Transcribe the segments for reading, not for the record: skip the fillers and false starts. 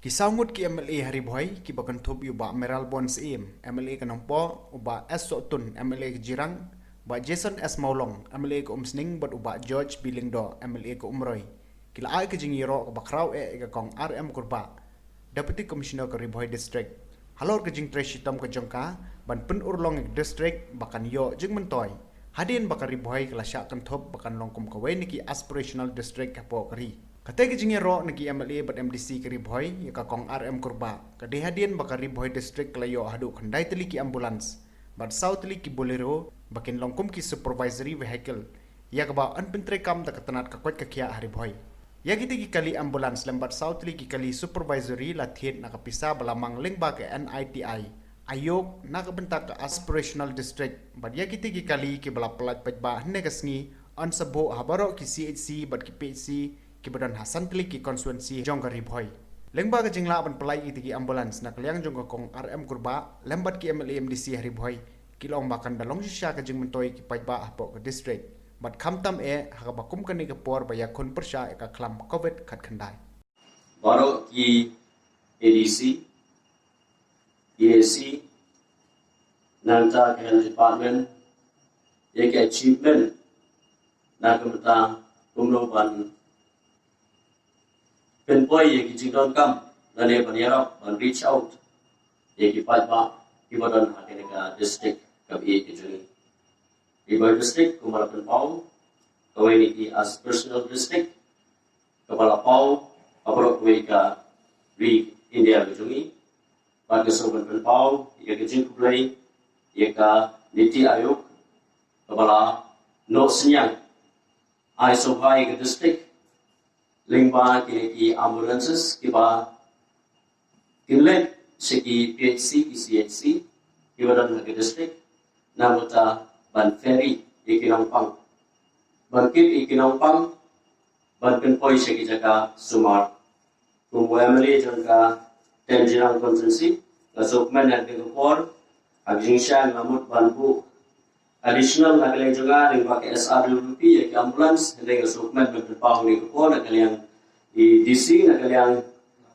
Kisah ngut ki MLA hari Bhoi ki bakan thop yu ba Meral Bonds MLA kanong po uba S Sotun MLA ke Jirang ba Jason S Maulong MLA ke Umsning bat uba George Bilingdo MLA ke Umroy kila ai ke jing Ïaroh ke bakrau ke kong RM kurba Deputy Commissioner ke Bhoi District halor ke jing Treshitom ke jongka ban pen urlong ke district bakan yo jing mentoy hadin bakari Bhoi kala syak kan thop bakan longkom kawai niki aspirational district Hapoh kari Katay ke Ïaroh nagi MLA bat MDC kari Bhoi ya ka kong RM kurba kadi hadian bakari Bhoi district kalayo Haduh khandai Tylli ki ambulance bat South Tylli ki Bolero bakin longkum ki supervisory vehicle ya ka ba anpentre kam ta katanat ka kwat ka kya hari Bhoi ya kita ki kali ambulance lembat South Tylli ki kali supervisory lathiet na kapisa balamang lengba ke NITI ayok na ka bentak ka aspirational district bat ya kita ki kali ki bala pelat pajba hne kasngi an sabo habaro ki CHC bat ki PHC kibadan Hasan Tylli ki constituency jong kari Bhoi lengba ka jingla ban pelai iti ki ambulance nak liang jong ka kong RM kurba lembat ki MLA MDC hari Bhoi kilong makan dalong sisya ka jing mentoi ki pajba Hapoh ka district bat khamtam haka bakum kani ka por baya kun persya ka klam covid khat khandai baro ki ADC EAC nanta ke health department ye ke achievement na kamta kumno ban Pynïoh ye ki jingdon kam nane ban Ïaroh ban reach out ye ki pajba ki badan hakene ka district ka bi ki juni Bhoi district kumala Pynïoh kawai ni ki as personal district kabala pau apro kawai ka ri India ki juni ban ke soban Pynïoh ye ki jingkulai ye ka niti ayuk kabala no senyang ai so Bhoi ka district lingba ki ambulances ki ba kinlet segi PHC ki CHC ki badan ke district namuta ban ferry ikinongpang bangkit ikinongpang ban Pynïoh segi jaga sumar kumbo MLA jangka tenjirang constituency kasukman dan kekor agingshan lamut banbu additional na kaliang juga lingba ke SRWP ya ki ambulance dengan sukmen berpau ni ko na kaliang di DC na kaliang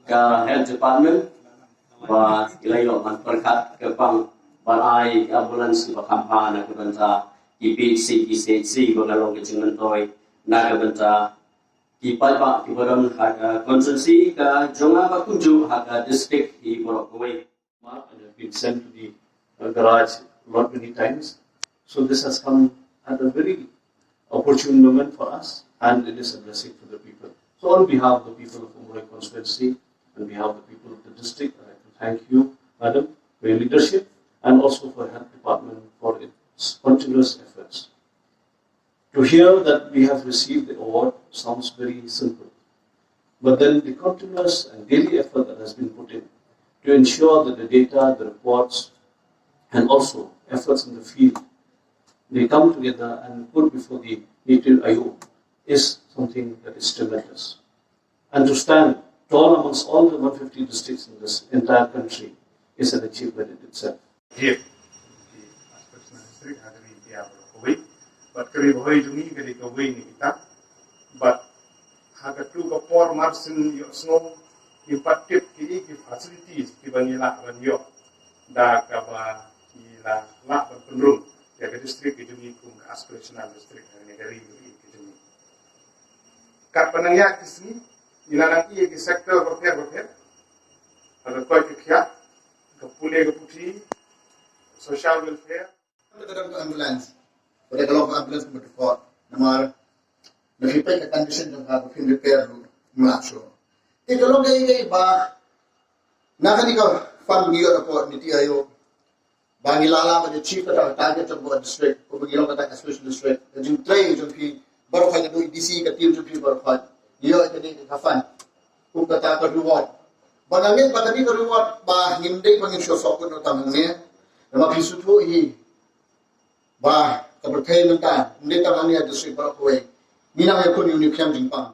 ka health department ba ilayo man perkat ke pang banai ambulance ki bakampa na ke banta ki PHC ki CHC bagalong ke jingmentoy na ke banta ki palpa ki bodon ha constituency ka jonga ba kunju ha district ki borokwe mark and have been sent to the garage not many times. So this has come at a very opportune moment for us, and it is a blessing for the people. So on behalf of the people of Bhoi constituency, on behalf of the people of the district, I'd like to thank you, Madam, for your leadership, and also for Health Department for its continuous efforts. To hear that we have received the award sounds very simple, but then the continuous and daily effort that has been put in to ensure that the data, the reports, and also efforts in the field they come together and put before the native Ïaroh is something that is tremendous. And to stand tall amongst all the 150 districts in this entire country is an achievement in itself. Here, the district had the Bhoi, but kari Bhoi jungi kari kawai ni kita, but hagatlu ka por marsin yo snow impacted ki facilities ki banila banyo da ka ba ki la ban penrum ya ke district ke jungi kum ka aspirational district negeri ke jungi kat panangya kisni inanang iya ke sector berfer ada koi ke kya ke pule ke puti social welfare kadang ke ambulans pada kalau ke ambulans berdekat namar nafipai ke condition yang ka pin repair melaso kalau gay ba nakani ka fund niyo report ni Ïaroh Bangi lala ka chief ka target of the district o bigilong ka special district yung tray yung pi baro ka do DC ka team yung pi baro ka iyo ito ni ka fan kung ka ta reward banangin pa kami ka reward ba hindi pangin show so ko no tamang ni na mapisuto hi ba ka pertay ng ta hindi tamang ni district baro ko minang ko ni uniform jingpang